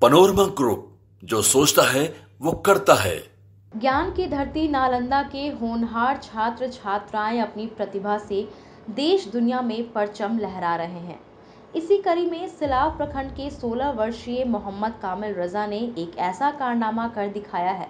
Panorama group, जो सोचता है वो करता है। ज्ञान की धरती नालंदा के होनहार छात्र छात्राएं अपनी प्रतिभा से देश दुनिया में परचम लहरा रहे हैं। इसी कड़ी में सिलाव प्रखंड के 16 वर्षीय मोहम्मद कामिल रजा ने एक ऐसा कारनामा कर दिखाया है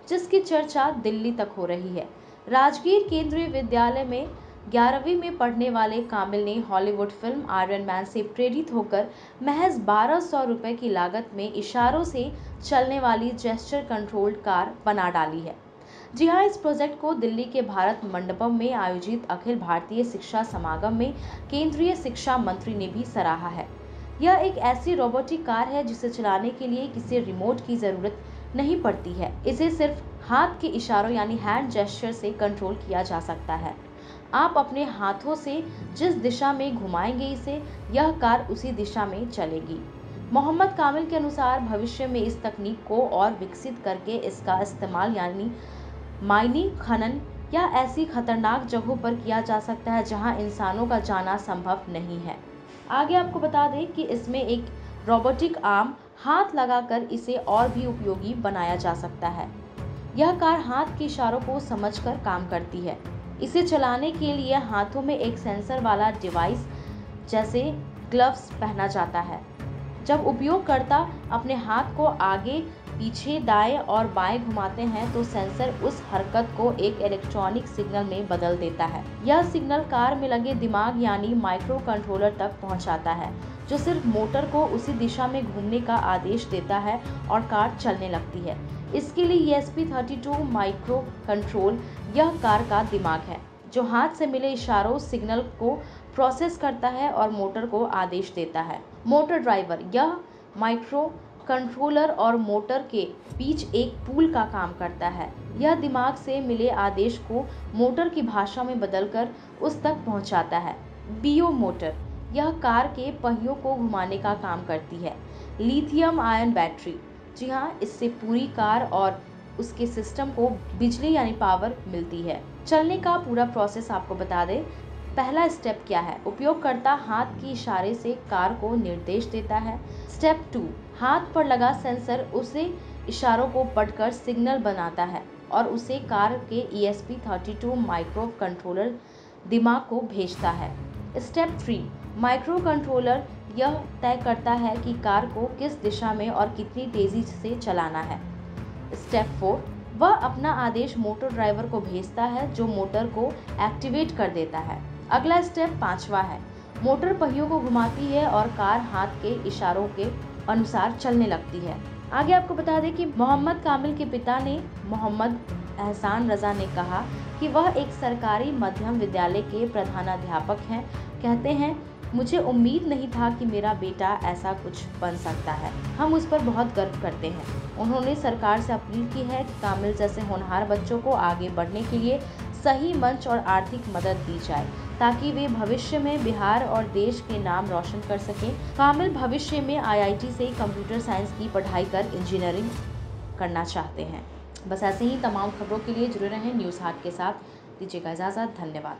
जिसकी चर्चा दिल्ली तक हो रही है। राजगीर केंद्रीय विद्यालय में 11वीं में पढ़ने वाले कामिल ने हॉलीवुड फिल्म आयरन मैन से प्रेरित होकर महज 1200 रुपए की लागत में इशारों से चलने वाली जेस्चर कंट्रोल्ड कार बना डाली है। जी हाँ, इस प्रोजेक्ट को दिल्ली के भारत मंडपम में आयोजित अखिल भारतीय शिक्षा समागम में केंद्रीय शिक्षा मंत्री ने भी सराहा है। यह एक ऐसी रोबोटिक कार है जिसे चलाने के लिए किसी रिमोट की जरूरत नहीं पड़ती है। इसे सिर्फ हाथ के इशारों यानी हैंड जेस्चर से कंट्रोल किया जा सकता है। आप अपने हाथों से जिस दिशा में घुमाएंगे इसे, यह कार उसी दिशा में चलेगी। मोहम्मद कामिल के अनुसार भविष्य में इस तकनीक को और विकसित करके इसका इस्तेमाल यानी माइनिंग, खनन या ऐसी खतरनाक जगहों पर किया जा सकता है जहां इंसानों का जाना संभव नहीं है। आगे आपको बता दें कि इसमें एक रोबोटिक आर्म हाथ लगाकर इसे और भी उपयोगी बनाया जा सकता है। यह कार हाथ के इशारों को समझकर काम करती है। इसे चलाने के लिए हाथों में एक सेंसर वाला डिवाइस जैसे ग्लव्स पहना जाता है। जब उपयोगकर्ता अपने हाथ को आगे, पीछे, दाएं और बाएं घुमाते हैं तो सेंसर उस हरकत को एक इलेक्ट्रॉनिक सिग्नल में बदल देता है। यह सिग्नल कार में लगे दिमाग यानी माइक्रो कंट्रोलर तक पहुंचाता है, जो सिर्फ मोटर को उसी दिशा में घूमने का आदेश देता है और कार चलने लगती है। इसके लिए ESP32 माइक्रो कंट्रोल यह कार का दिमाग है, जो हाथ से मिले इशारों सिग्नल को प्रोसेस करता है और मोटर को आदेश देता है। मोटर ड्राइवर यह माइक्रो कंट्रोलर और मोटर के बीच एक पुल का काम करता है। यह दिमाग से मिले आदेश को मोटर की भाषा में बदलकर उस तक पहुंचाता है। बीओ मोटर यह कार के पहियों को घुमाने का काम करती है। लिथियम आयन बैटरी, जी हाँ, इससे पूरी कार और उसके सिस्टम को बिजली यानी पावर मिलती है। चलने का पूरा प्रोसेस आपको बता दें। पहला स्टेप क्या है? उपयोगकर्ता हाथ के इशारे से कार को निर्देश देता है। स्टेप 2, हाथ पर लगा सेंसर उसे इशारों को पढ़कर सिग्नल बनाता है और उसे कार के ESP32 माइक्रो कंट्रोलर दिमाग को भेजता है। स्टेप 3, माइक्रो कंट्रोलर यह तय करता है कि कार को किस दिशा में और कितनी तेजी से चलाना है। स्टेप 4, वह अपना आदेश मोटर ड्राइवर को भेजता है, जो मोटर को एक्टिवेट कर देता है। अगला स्टेप 5वां है। मोटर पहियों को घुमाती है और कार हाथ के इशारों के अनुसार चलने लगती है। आगे आपको बता दें कि मोहम्मद कामिल के पिता ने मोहम्मद एहसान रजा ने कहा कि वह एक सरकारी मध्यम विद्यालय के प्रधानाध्यापक हैं। कहते हैं, मुझे उम्मीद नहीं था कि मेरा बेटा ऐसा कुछ बन सकता है। हम उस पर बहुत गर्व करते हैं। उन्होंने सरकार से अपील की है कि कामिल जैसे होनहार बच्चों को आगे बढ़ने के लिए सही मंच और आर्थिक मदद दी जाए, ताकि वे भविष्य में बिहार और देश के नाम रोशन कर सकें। कामिल भविष्य में IIT से कंप्यूटर साइंस की पढ़ाई कर इंजीनियरिंग करना चाहते हैं। बस ऐसे ही तमाम खबरों के लिए जुड़े रहें न्यूज़ हाट के साथ। दीजिएगा इजाज़त। धन्यवाद।